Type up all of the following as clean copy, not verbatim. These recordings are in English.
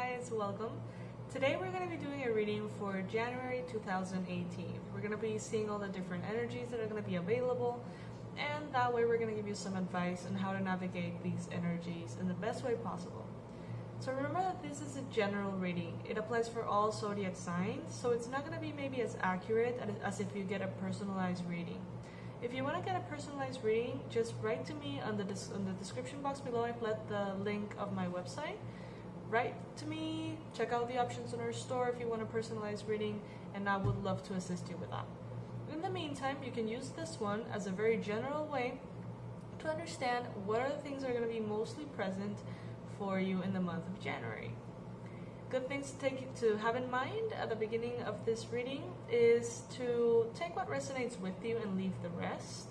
guys, welcome. Today we're going to be doing a reading for January 2018. We're going to be seeing all the different energies that are going to be available, and that way we're going to give you some advice on how to navigate these energies in the best way possible. So remember that this is a general reading. It applies for all zodiac signs, so it's not going to be maybe as accurate as if you get a personalized reading. If you want to get a personalized reading, just write to me on the description box below. I've left the link of my website. Write to me, check out the options in our store if you want a personalized reading, and I would love to assist you with that. In the meantime, you can use this one as a very general way to understand what are the things that are going to be mostly present for you in the month of January. Good things to have in mind at the beginning of this reading is to take what resonates with you and leave the rest.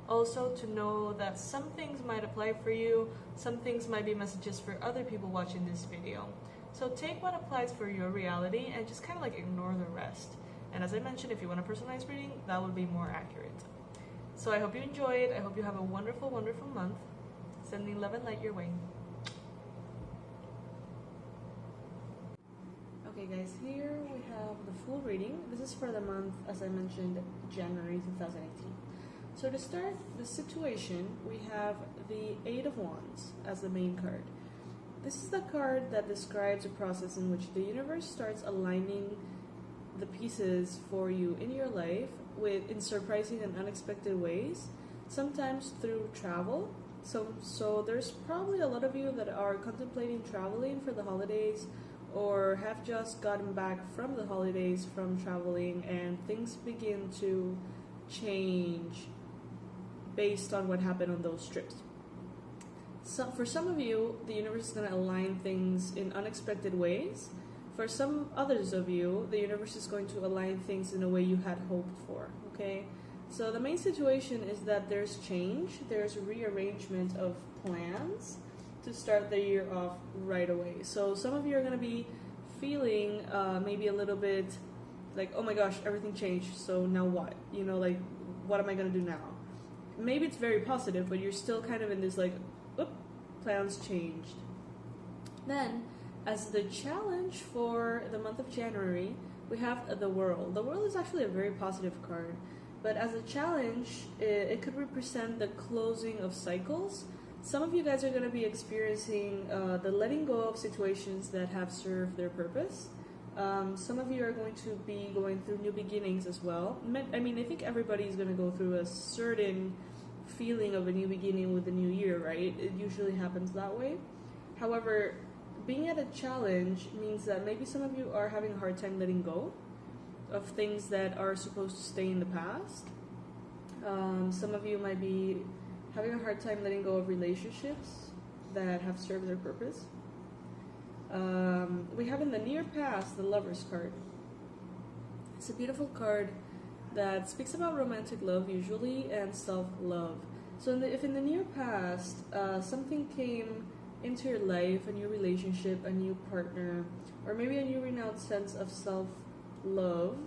Also to know that some things might apply for you, some things might be messages for other people watching this video. So take what applies for your reality and just kind of like ignore the rest. And as I mentioned, if you want a personalized reading, that would be more accurate. So I hope you enjoy it. I hope you have a wonderful, wonderful month. Sending love and light your way. Okay guys, here we have the full reading. This is for the month, as I mentioned, January 2018. So to start the situation, we have the Eight of Wands as the main card. This is the card that describes a process in which the universe starts aligning the pieces for you in your life in surprising and unexpected ways, sometimes through travel. So there's probably a lot of you that are contemplating traveling for the holidays or have just gotten back from the holidays from traveling, and things begin to change based on what happened on those trips. So for some of you, the universe is going to align things in unexpected ways. For some others of you, the universe is going to align things in a way you had hoped for, okay? So the main situation is that there's change, there's rearrangement of plans to start the year off right away. So some of you are going to be feeling maybe a little bit like, oh my gosh, everything changed, so now what? You know, like, what am I going to do now? Maybe it's very positive, but you're still kind of in this like, oop, plans changed. Then, as the challenge for the month of January, we have the World. The World is actually a very positive card, but as a challenge, it could represent the closing of cycles. Some of you guys are going to be experiencing the letting go of situations that have served their purpose. Some of you are going to be going through new beginnings as well. I mean, I think everybody is going to go through a certain feeling of a new beginning with the new year, right? It usually happens that way. However, being at a challenge means that maybe some of you are having a hard time letting go of things that are supposed to stay in the past. Some of you might be having a hard time letting go of relationships that have served their purpose. We have in the near past the Lovers card. It's a beautiful card that speaks about romantic love usually and self-love. So if in the near past something came into your life, a new relationship, a new partner, or maybe a new renewed sense of self-love,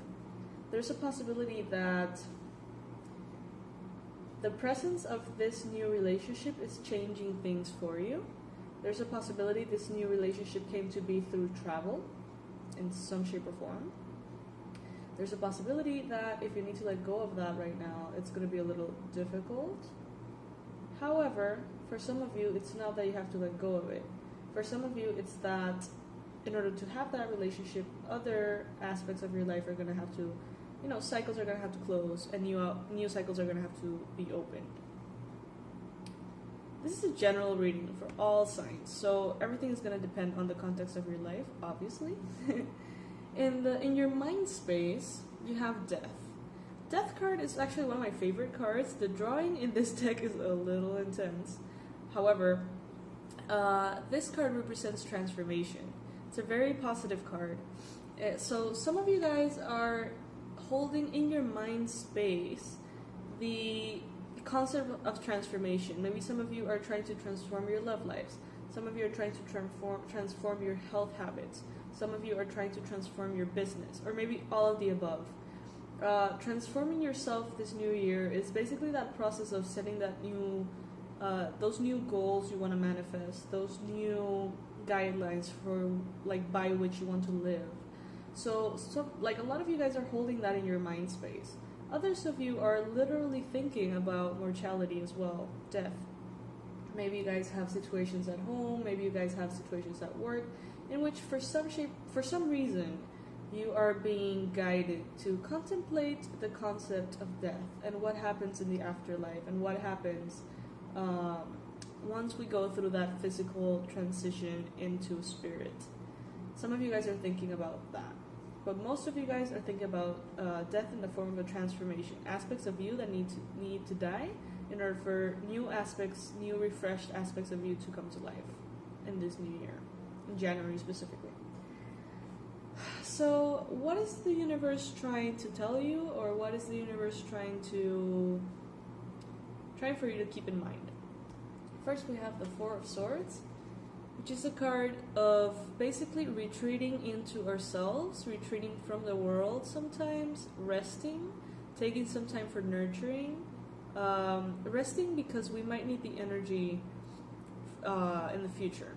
there's a possibility that the presence of this new relationship is changing things for you. There's a possibility this new relationship came to be through travel in some shape or form. There's a possibility that if you need to let go of that right now, it's going to be a little difficult. However, for some of you, it's not that you have to let go of it. For some of you, it's that in order to have that relationship, other aspects of your life are going to have to, you know, cycles are going to have to close, and new cycles are going to have to be opened. This is a general reading for all signs, so everything is going to depend on the context of your life, obviously. In your mind space, you have Death. Death card is actually one of my favorite cards. The drawing in this deck is a little intense. However, this card represents transformation. It's a very positive card. So some of you guys are holding in your mind space the concept of transformation. Maybe some of you are trying to transform your love lives. Some of you are trying to transform your health habits. Some of you are trying to transform your business, or maybe all of the above. Transforming yourself this new year is basically that process of setting that new, those new goals you want to manifest, those new guidelines for like by which you want to live. So like a lot of you guys are holding that in your mind space. Others of you are literally thinking about mortality as well, death. Maybe you guys have situations at home, maybe you guys have situations at work, in which for some reason, you are being guided to contemplate the concept of death and what happens in the afterlife and what happens once we go through that physical transition into spirit. Some of you guys are thinking about that. But most of you guys are thinking about death in the form of a transformation. Aspects of you that need to die in order for new aspects, new refreshed aspects of you to come to life in this new year, in January specifically. So what is the universe trying to tell you, or what is the universe trying for you to keep in mind? First, we have the Four of Swords, which is a card of basically retreating into ourselves, retreating from the world sometimes, resting, taking some time for nurturing, resting because we might need the energy in the future.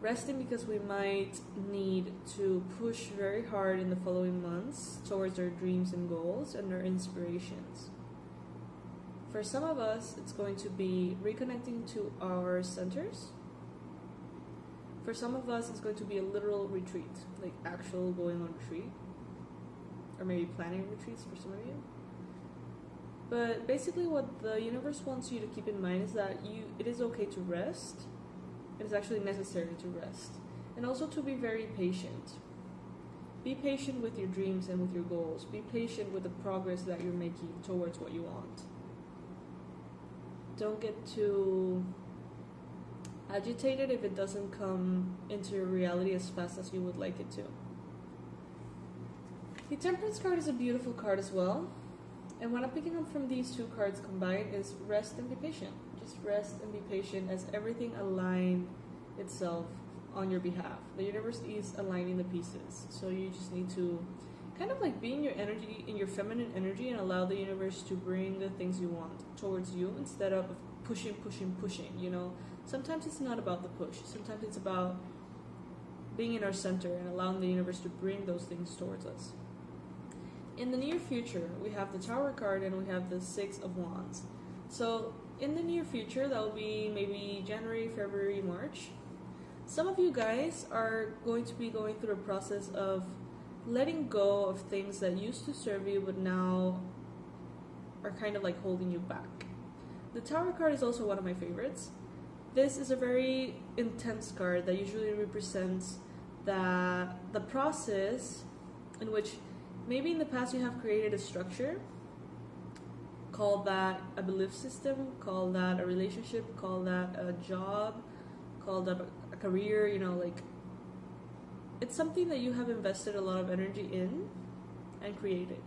Resting because we might need to push very hard in the following months towards our dreams and goals and our inspirations. For some of us, it's going to be reconnecting to our centers. For some of us, it's going to be a literal retreat, like actual going on retreat. Or maybe planning retreats for some of you. But basically what the universe wants you to keep in mind is that it is okay to rest. It is actually necessary to rest. And also to be very patient. Be patient with your dreams and with your goals. Be patient with the progress that you're making towards what you want. Don't get too agitated if it doesn't come into your reality as fast as you would like it to. The Temperance card is a beautiful card as well. And what I'm picking up from these two cards combined is rest and be patient. Just rest and be patient as everything aligns itself on your behalf. The universe is aligning the pieces. So you just need to kind of like be in your energy, in your feminine energy, and allow the universe to bring the things you want towards you instead of pushing, you know. Sometimes it's not about the push. Sometimes it's about being in our center and allowing the universe to bring those things towards us. In the near future, we have the Tower card and we have the Six of Wands. So in the near future, that will be maybe January, February, March. Some of you guys are going to be going through a process of letting go of things that used to serve you but now are kind of like holding you back. The Tower card is also one of my favorites. This is a very intense card that usually represents the process in which maybe in the past you have created a structure, call that a belief system, call that a relationship, call that a job, call that a career, you know, like it's something that you have invested a lot of energy in and created.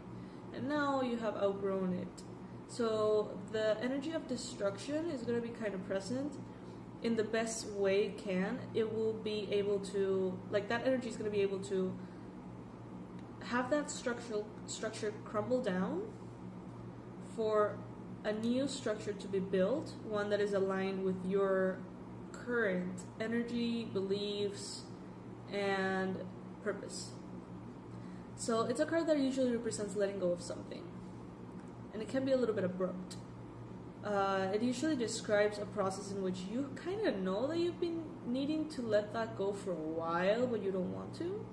And now you have outgrown it. So the energy of destruction is going to be kind of present in the best way it can. It will be able to, like that energy is going to be able to have that structure crumble down for a new structure to be built, one that is aligned with your current energy, beliefs, and purpose. So it's a card that usually represents letting go of something, and it can be a little bit abrupt. It usually describes a process in which you kind of know that you've been needing to let that go for a while, but you don't want to.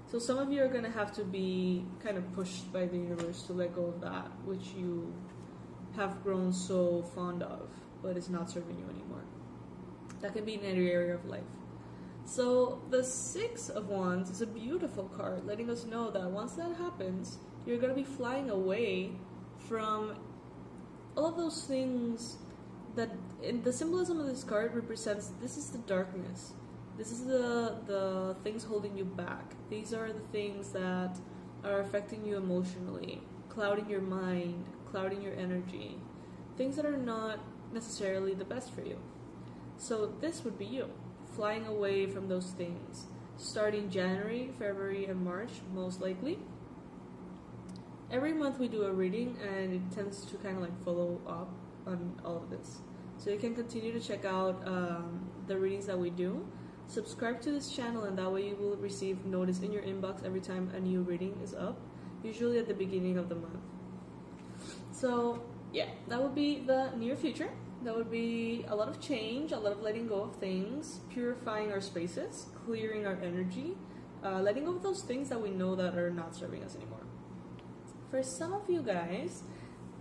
So some of you are going to have to be kind of pushed by the universe to let go of that which you have grown so fond of, but is not serving you anymore. That can be in any area of life. So the Six of Wands is a beautiful card, letting us know that once that happens, you're going to be flying away from all of those things that, in the symbolism of this card represents, this is the darkness. This is the things holding you back. These are the things that are affecting you emotionally, clouding your mind, clouding your energy, things that are not necessarily the best for you. So this would be you, flying away from those things, starting January, February, and March, most likely. Every month we do a reading, and it tends to kind of like follow up on all of this. So you can continue to check out the readings that we do. Subscribe to this channel, and that way you will receive notice in your inbox every time a new reading is up, usually at the beginning of the month. So yeah, that would be the near future. That would be a lot of change, a lot of letting go of things, purifying our spaces, clearing our energy, letting go of those things that we know that are not serving us anymore. For some of you guys,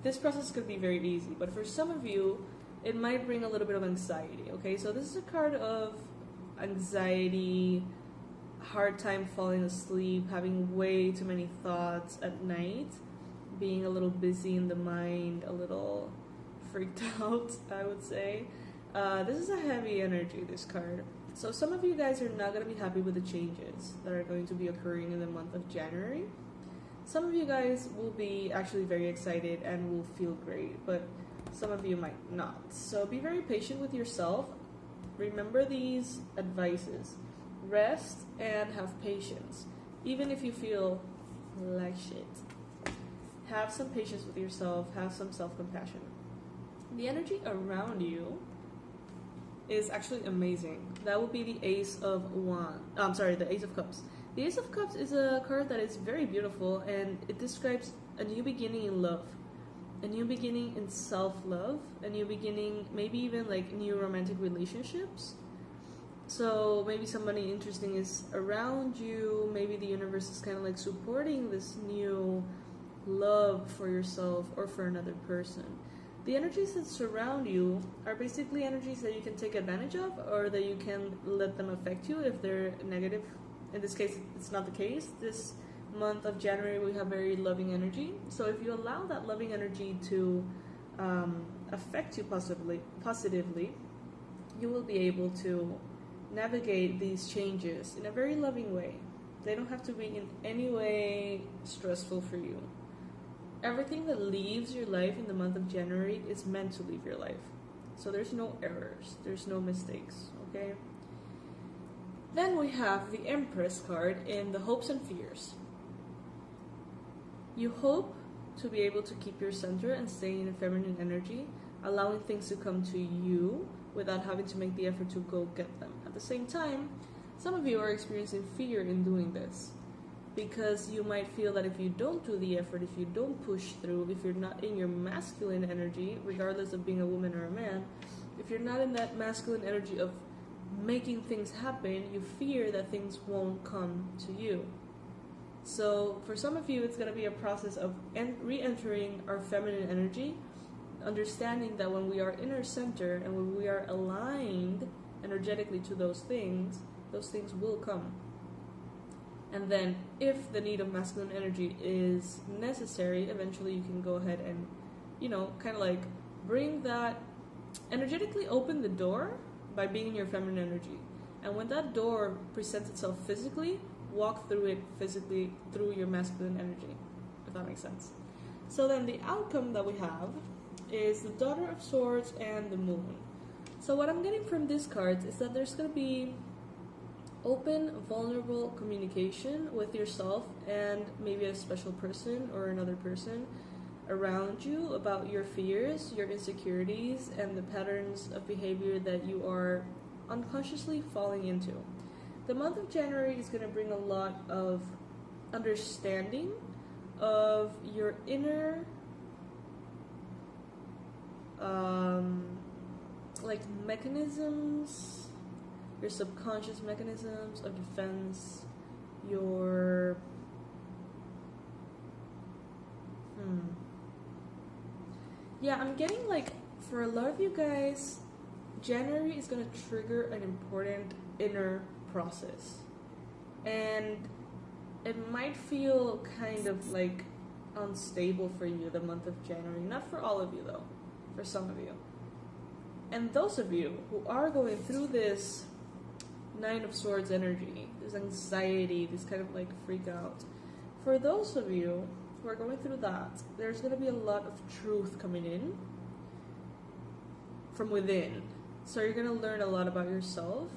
this process could be very easy, but for some of you, it might bring a little bit of anxiety, okay? So this is a card of anxiety, hard time falling asleep, having way too many thoughts at night, being a little busy in the mind, a little freaked out, I would say. This is a heavy energy, this card. So some of you guys are not going to be happy with the changes that are going to be occurring in the month of January. Some of you guys will be actually very excited and will feel great, but some of you might not. So be very patient with yourself. Remember these advices. Rest and have patience. Even if you feel like shit. Have some patience with yourself. Have some self-compassion. The energy around you is actually amazing. That would be the Ace of the Ace of Cups. The Ace of Cups is a card that is very beautiful, and it describes a new beginning in love, a new beginning in self-love, a new beginning, maybe even like new romantic relationships. So maybe somebody interesting is around you. Maybe the universe is kind of like supporting this new love for yourself or for another person. The energies that surround you are basically energies that you can take advantage of, or that you can let them affect you if they're negative. In this case, it's not the case. This month of January, we have very loving energy. So if you allow that loving energy to affect you positively, you will be able to navigate these changes in a very loving way. They don't have to be in any way stressful for you. Everything that leaves your life in the month of January is meant to leave your life. So there's no errors, there's no mistakes, okay? Then we have the Empress card in the Hopes and Fears. You hope to be able to keep your center and stay in a feminine energy, allowing things to come to you without having to make the effort to go get them. At the same time, some of you are experiencing fear in doing this, because you might feel that if you don't do the effort, if you don't push through, if you're not in your masculine energy, regardless of being a woman or a man, if you're not in that masculine energy of making things happen, you fear that things won't come to you. So for some of you, it's going to be a process of re-entering our feminine energy, understanding that when we are in our center and when we are aligned energetically to those things will come. And then if the need of masculine energy is necessary, eventually you can go ahead and, kind of like bring that, energetically open the door by being in your feminine energy. And when that door presents itself physically, walk through it physically through your masculine energy, if that makes sense. So then the outcome that we have is the Daughter of Swords and the Moon. So what I'm getting from these cards is that there's going to be open, vulnerable communication with yourself and maybe a special person or another person around you about your fears, your insecurities, and the patterns of behavior that you are unconsciously falling into. The month of January is going to bring a lot of understanding of your inner mechanisms, your subconscious mechanisms of defense, your I'm getting like, for a lot of you guys, January is going to trigger an important inner process, and it might feel kind of like unstable for you, the month of January. Not for all of you though, for some of you. And those of you who are going through this Nine of Swords energy, this anxiety, this kind of like freak out, for those of you who are going through that, there's going to be a lot of truth coming in from within. So you're going to learn a lot about yourself,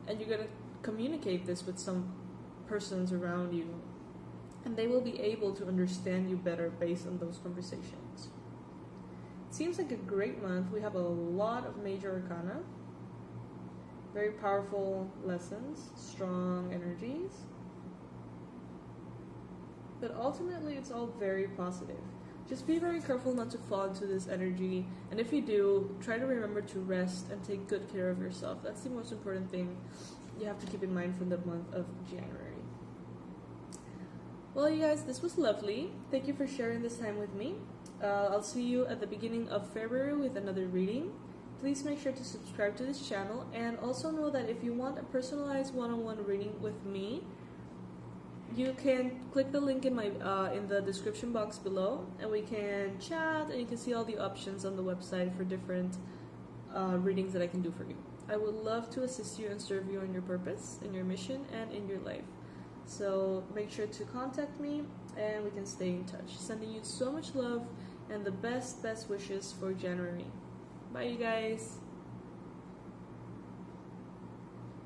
and you're going to communicate this with some persons around you, and they will be able to understand you better based on those conversations. Seems like a great month. We have a lot of major arcana, very powerful lessons, strong energies, but ultimately it's all very positive. Just be very careful not to fall into this energy, and if you do, try to remember to rest and take good care of yourself. That's the most important thing you have to keep in mind for the month of January. Well, you guys, this was lovely. Thank you for sharing this time with me. I'll see you at the beginning of February with another reading. Please make sure to subscribe to this channel, and also know that if you want a personalized one-on-one reading with me, you can click the link in my in the description box below, and we can chat, and you can see all the options on the website for different readings that I can do for you. I would love to assist you and serve you in your purpose, in your mission, and in your life. So make sure to contact me, and we can stay in touch. Sending you so much love and the best wishes for January. Bye, you guys.